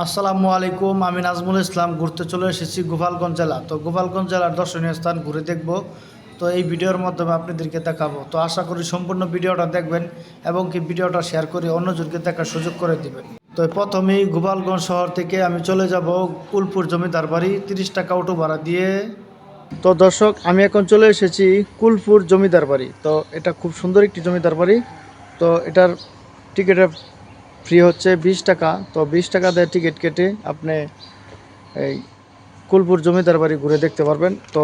আসসালামু আলাইকুম। আমি নাজমুল ইসলাম ঘুরতে চলে এসেছি গোপালগঞ্জ জেলা। তো গোপালগঞ্জ জেলার দর্শনীয় স্থান ঘুরে দেখব। তো এই ভিডিওর মাধ্যমে আপনাদেরকে দেখাবো। তো আশা করি সম্পূর্ণ ভিডিওটা দেখবেন এবং কি ভিডিওটা শেয়ার করে অন্যজনকে দেখার সুযোগ করে দিবেন। তো প্রথমেই গোপালগঞ্জ শহর থেকে আমি চলে যাব কুলপুর জমিদার বাড়ি 30 টাকা অটো ভাড়া দিয়ে। তো দর্শক, আমি এখন চলে এসেছি কুলপুর জমিদার বাড়ি। তো এটা খুব সুন্দর একটি জমিদার বাড়ি। তো এটার টিকিটের ফ্রি হচ্ছে 20 টাকা। তো 20 টাকা দিয়ে টিকিট কেটে আপনি এই কুলপুর জমিদার বাড়ি ঘুরে দেখতে পারবেন। তো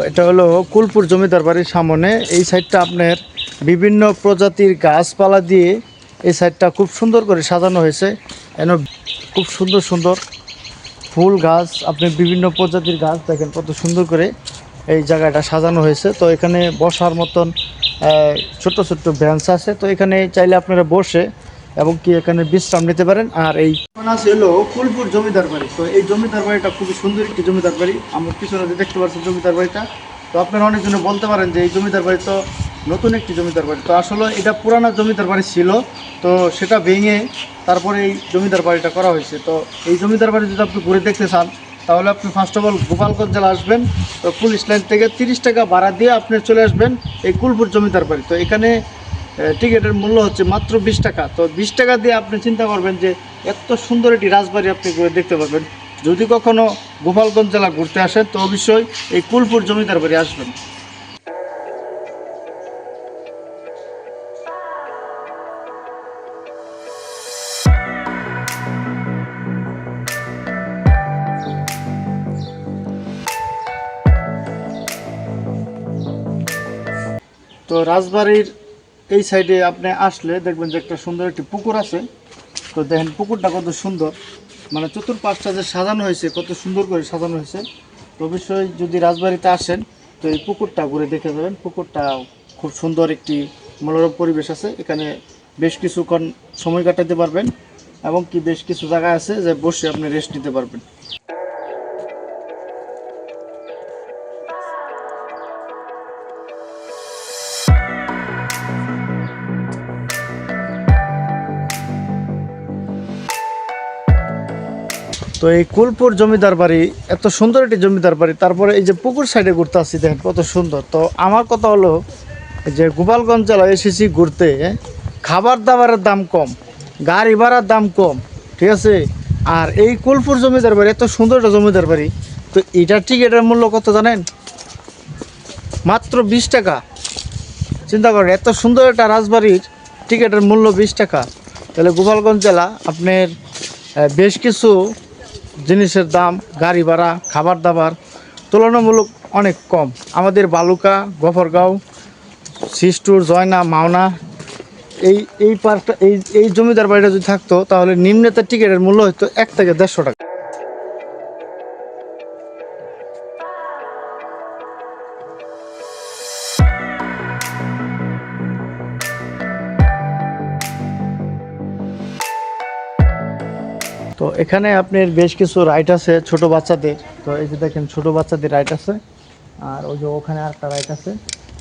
এটা হলো কুলপুর জমিদার বাড়ির সামনে। এই সাইডটা আপনার বিভিন্ন প্রজাতির গাছপালা দিয়ে এই সাইডটা খুব সুন্দর করে সাজানো হয়েছে। এন খুব সুন্দর সুন্দর ফুল গাছ, আপনি বিভিন্ন প্রজাতির গাছ দেখেন কত সুন্দর করে এই জায়গাটা সাজানো হয়েছে। তো এখানে বসার মতন ছোট ছোট্ট বেঞ্চ আছে। তো এখানে চাইলে আপনারা বসে এবং কি এখানে বিশ্রাম নিতে পারেন। আর এই আছে হলো কুলপুর জমিদার বাড়ি। তো এই জমিদার বাড়িটা খুবই সুন্দর একটি জমিদার বাড়ি। আমরা পিছনে দেখতে পাচ্ছি জমিদার বাড়িটা। তো আপনারা অনেকজনে বলতে পারেন যে এই জমিদার বাড়ি তো নতুন একটি জমিদার বাড়ি। তো আসলে এটা পুরানো জমিদার বাড়ি ছিল, তো সেটা ভেঙে তারপরে এই জমিদার বাড়িটা করা হয়েছে। তো এই জমিদার বাড়ি যদি আপনি ঘুরে দেখতে চান তাহলে আপনি ফার্স্ট অফ অল গোপালগঞ্জ জেলা আসবেন। তো পুলিশ লাইন থেকে 30 টাকা ভাড়া দিয়ে আপনি চলে আসবেন এই কুলপুর জমিদার বাড়ি। তো এখানে টিকিটের মূল্য হচ্ছে মাত্র 20 টাকা। তো 20 টাকা দিয়ে আপনি চিন্তা করবেন যে এত সুন্দর একটি রাজবাড়ি আপনি ঘুরে দেখতে পারবেন। যদি কখনো গোপালগঞ্জ জেলা ঘুরতে আসেন তো অবশ্যই এই কুলপুর জমিদার বাড়ি আসবেন। তো রাজবাড়ির এই সাইডে আপনি আসলে দেখবেন যে একটা সুন্দর একটি পুকুর আছে। তো দেখেন পুকুরটা কত সুন্দর, মানে চতুর্পাশটা যে সাজানো হয়েছে কত সুন্দর করে সাজানো হয়েছে। তো অবশ্যই যদি রাজবাড়িতে আসেন তো এই পুকুরটা ঘুরে দেখে যাবেন। পুকুরটা খুব সুন্দর একটি মনোরম পরিবেশ আছে। এখানে বেশ কিছুক্ষণ সময় কাটাতে পারবেন এবং কি বেশ কিছু জায়গা আছে যে বসে আপনি রেস্ট নিতে পারবেন। তো এই কুলপুর জমিদার বাড়ি এত সুন্দর একটি জমিদার বাড়ি, তারপরে এই যে পুকুর সাইডে ঘুরতে আসছি দেখেন কত সুন্দর। তো আমার কথা হলো যে গোপালগঞ্জ জেলায় এসেছি ঘুরতে, খাবার দাবারের দাম কম, গাড়ি ভাড়ার দাম কম, ঠিক আছে। আর এই কুলপুর জমিদার বাড়ি এত সুন্দর একটা জমিদার বাড়ি। তো এটার টিকিটের মূল্য কত জানেন? মাত্র 20 টাকা। চিন্তা করেন এত সুন্দর একটা রাজবাড়ির টিকিটের মূল্য 20 টাকা। তাহলে গোপালগঞ্জ জেলা আপনার বেশ কিছু জিনিসের দাম, গাড়ি ভাড়া, খাবার দাবার তুলনামূলক অনেক কম। আমাদের বালুকা, গফরগাঁও, সিস্টুর, জয়না, মাওনা এই পার্কটা এই জমিদার বাড়িটা যদি থাকতো তাহলে নিম্নতার টিকিটের মূল্য হতো 1 থেকে 150 টাকা। তো এখানে আপনার বেশ কিছু রাইড আছে ছোট বাচ্চাদের। তো এই যে দেখেন ছোট বাচ্চাদের রাইড আছে, আর ওই যে ওখানে আরেকটা রাইড আছে।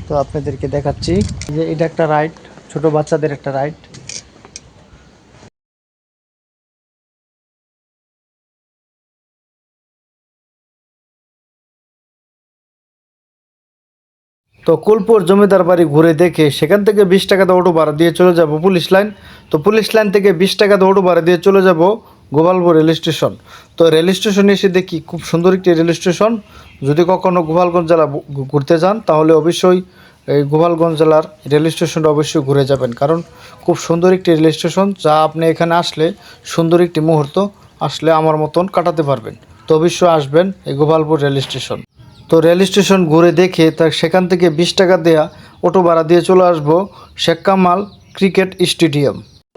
তো আপনাদেরকে দেখাচ্ছি যে এটা একটা রাইড, ছোট বাচ্চাদের একটা রাইড। তো কুলপুর জমিদার বাড়ি ঘুরে দেখে সেখান থেকে 20 টাকা দিয়ে অটো ভাড়া দিয়ে চলে যাব পুলিশ লাইন। তো পুলিশ লাইন থেকে 20 টাকা দিয়ে অটো ভাড়া দিয়ে চলে যাব গোপালপুর রেল স্টেশন। তো রেল স্টেশনে এসে দেখি খুব সুন্দর একটি রেল স্টেশন। যদি কখনো গোপালগঞ্জ জেলা ঘুরতে যান তাহলে অবশ্যই এই গোপালগঞ্জ জেলার রেল স্টেশনটা অবশ্যই ঘুরে যাবেন, কারণ খুব সুন্দর একটি রেল স্টেশন, যা আপনি এখানে আসলে সুন্দর একটি মুহূর্ত আসলে আমার মতন কাটাতে পারবেন। তো অবশ্যই আসবেন এই গোপালপুর রেল স্টেশন। তো রেল স্টেশন ঘুরে দেখে সেখান থেকে 20 টাকা দেয়া অটো ভাড়া দিয়ে চলে আসবো শেখ কামাল ক্রিকেট স্টেডিয়াম।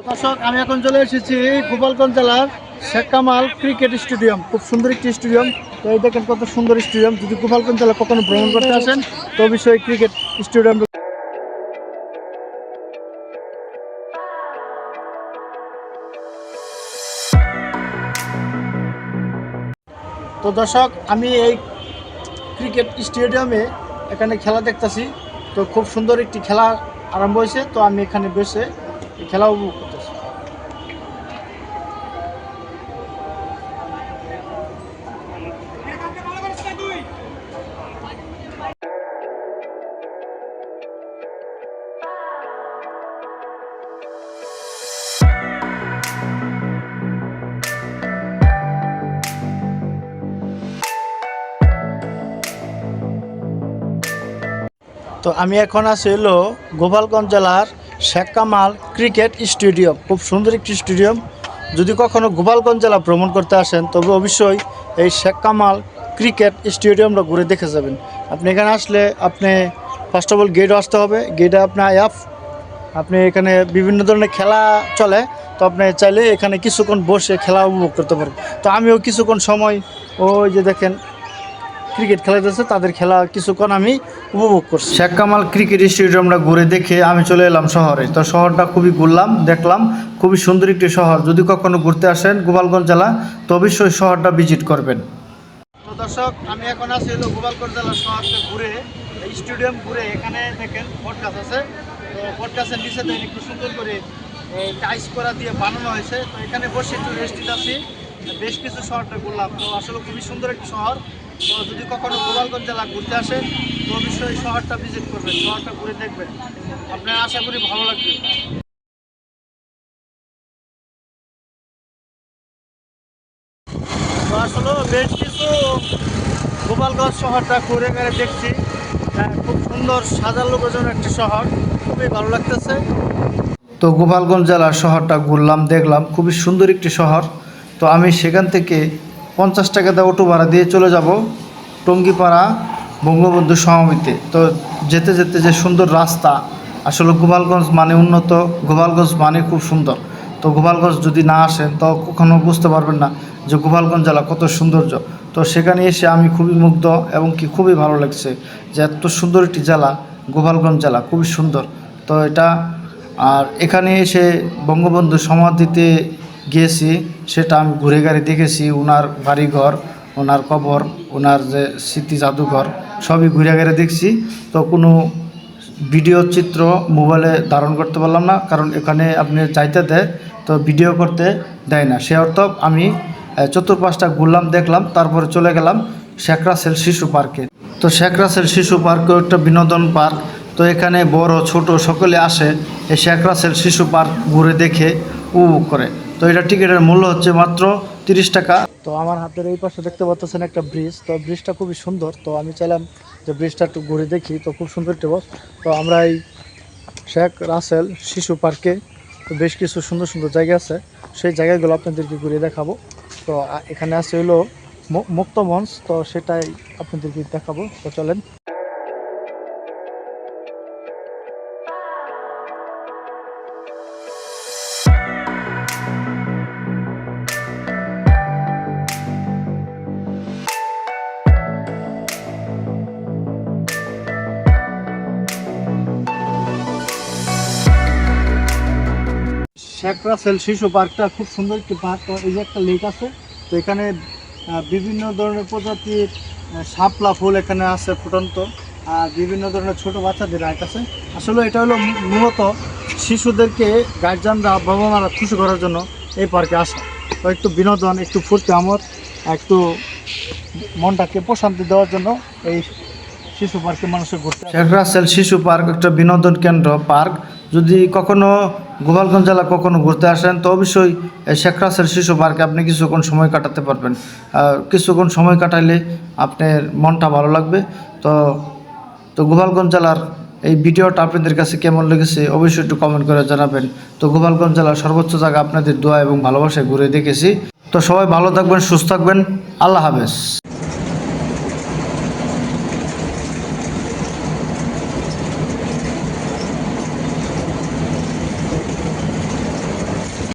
দর্শক, আমি এখন চলে এসেছি গোপালগঞ্জ জেলার শেখ কামাল ক্রিকেট স্টেডিয়াম। খুব সুন্দর একটি স্টেডিয়াম। তো এই দেখেন কত সুন্দর স্টেডিয়াম। যদি গোপালগঞ্জ জেলা কখনো ভ্রমণ করতে আসেন তো অবশ্যই ক্রিকেট স্টেডিয়াম। তো দর্শক, আমি এই ক্রিকেট স্টেডিয়ামে এখানে খেলা দেখতেছি। তো খুব সুন্দর একটি খেলা আরম্ভ হয়েছে। তো আমি এখানে বসে এই খেলা উপভোগ করতেছি। তো আমি এখন আছি হলো গোপালগঞ্জ জেলার শেখ কামাল ক্রিকেট স্টেডিয়াম। খুব সুন্দর একটি স্টেডিয়াম। যদি কখনো গোপালগঞ্জ জেলা ভ্রমণ করতে আসেন তবে অবশ্যই এই শেখ কামাল ক্রিকেট স্টেডিয়ামটা ঘুরে দেখে যাবেন। আপনি এখানে আসলে আপনি ফার্স্ট অফ অল গেটে আসতে হবে। গেটে আপনার আপনি এখানে বিভিন্ন ধরনের খেলা চলে। তো আপনি চাইলে এখানে কিছুক্ষণ বসে খেলা উপভোগ করতে পারবেন। তো আমিও কিছুক্ষণ সময় ওই যে দেখেন ক্রিকেট খেলাতেছে তাদের খেলা কিছুক্ষণ আমি উপভোগ করছি। শেখ কামাল ক্রিকেট স্টেডিয়ামটা ঘুরে দেখে আমি চলে এলাম শহরে। তো শহরটা খুবই ঘুরলাম, দেখলাম খুবই সুন্দর একটি শহর। যদি কখনো ঘুরতে আসেন গোপালগঞ্জ জেলা তো অবশ্যই শহরটা ভিজিট করবেন। তো দর্শক, আমি এখন আছি হলো গোপালগঞ্জ জেলার শহরকে ঘুরে স্টেডিয়াম ঘুরে। এখানে দেখেন বটগাছ আছে। তো বটগাছের নিচে দেখেন একটু সুন্দর করে টাইস করা দিয়ে বানানো হয়েছে। তো এখানে বসে একটু রেস্ট নিতেছি। বেশ কিছু শহরটা ঘুরলাম। তো আসলে খুবই সুন্দর একটি শহর। তো যদি কখনো গোপালগঞ্জ জেলা ঘুরতে আসেন তো অবশ্যই শহরটা ভিজিট করবেন, শহরটা ঘুরে দেখবেন। আপনার আশা করি ভালো লাগবে। তো আসলে বেশ কিছু গোপালগঞ্জ শহরটা ঘুরে ঘুরে দেখছি। খুব সুন্দর সাজানো গোছানো একটি শহর, খুবই ভালো লাগতেছে। তো গোপালগঞ্জ জেলার শহরটা ঘুরলাম, দেখলাম খুবই সুন্দর একটি শহর। তো আমি সেখান থেকে 50 টাকা দিয়ে অটো ভাড়া দিয়ে চলে যাব টঙ্গিপাড়া বঙ্গবন্ধু সমাধিতে। তো যেতে যেতে যে সুন্দর রাস্তা, আসলে গোপালগঞ্জ মানে উন্নত, গোপালগঞ্জ মানে খুব সুন্দর। তো গোপালগঞ্জ যদি না আসেন তো কখনো বুঝতে পারবেন না যে গোপালগঞ্জ জেলা কত সৌন্দর্য। তো সেখানে এসে আমি খুবই মুগ্ধ এবং কি খুবই ভালো লাগছে যে এত সুন্দর একটি জেলা গোপালগঞ্জ জেলা, খুবই সুন্দর। তো এটা আর এখানে এসে বঙ্গবন্ধু সমাধিতে গিয়েছি, সেটা আমি ঘুরে ঘুরে দেখেছি। ওনার বাড়িঘর, ওনার কবর, ওনার যে স্মৃতি জাদুঘর সবই ঘুরে ঘুরে দেখছি। তো কোনো ভিডিও চিত্র মোবাইলে ধারণ করতে পারলাম না, কারণ এখানে আপনি চাইতে দেয় তো ভিডিও করতে দেয় না। সে অর্থ আমি চতুর্পাশটা ঘুরলাম, দেখলাম, তারপরে চলে গেলাম শেখ রাসেল শিশু পার্কে। তো শেখ রাসেল শিশু পার্কও একটা বিনোদন পার্ক। তো এখানে বড় ছোট সকলে আসে এই শেখ রাসেল শিশু পার্ক ঘুরে দেখে উপভোগ করে। তো এটা টিকিটের মূল্য হচ্ছে মাত্র 30 টাকা। তো আমার হাতের এই পাশে দেখতে পাচ্ছেন একটা ব্রিজ। তো ব্রিজটা খুবই সুন্দর। তো আমি চাইলাম যে ব্রিজটা একটু ঘুরে দেখি। তো খুব সুন্দর একটি বস। তো আমরা এই শেখ রাসেল শিশু পার্কে তো বেশ কিছু সুন্দর সুন্দর জায়গা আছে, সেই জায়গাগুলো আপনাদেরকে ঘুরে দেখাবো। তো এখানে আছে হলো মুক্ত মঞ্চ, তো সেটাই আপনাদেরকে দেখাবো। তো চলেন। শেখ রাসেল শিশু পার্কটা খুব সুন্দর একটি পার্ক। তো এই যে একটা লেক আছে। তো এখানে বিভিন্ন ধরনের প্রজাতির শাপলা ফুল এখানে আছে ফুটন্ত। আর বিভিন্ন ধরনের ছোট বাচ্চাদের রাইড আছে। আসলে এটা হলো মূলত শিশুদেরকে গার্জিয়ানরা, বাবা মারা খুশি করার জন্য এই পার্কে আসা। তো একটু বিনোদন, একটু ফুর্তি, আমার একটু মনটাকে প্রশান্তি দেওয়ার জন্য এই শিশু পার্কে মানুষের ঘুরতে। শেখ রাসেল শিশু পার্ক একটা বিনোদন কেন্দ্র পার্ক। যদি কখনো গোপালগঞ্জ জেলা কখনো ঘুরতে আসেন তো অবশ্যই শেখ রাসেল শিশু পার্কে আপনি কিছুক্ষণ সময় কাটাতে পারবেন। কিছুক্ষণ সময় কাটাইলে আপনার মনটা ভালো লাগবে। তো তো গোপালগঞ্জ জেলার এই ভিডিওটা আপনাদের কাছে কেমন লেগেছে অবশ্যই একটু কমেন্ট করে জানাবেন। তো গোপালগঞ্জ জেলার সর্বোচ্চ জায়গা আপনাদের দোয়া এবং ভালোবাসায় ঘুরে দেখেছি। তো সবাই ভালো থাকবেন, সুস্থ থাকবেন। আল্লাহ হাফেজ।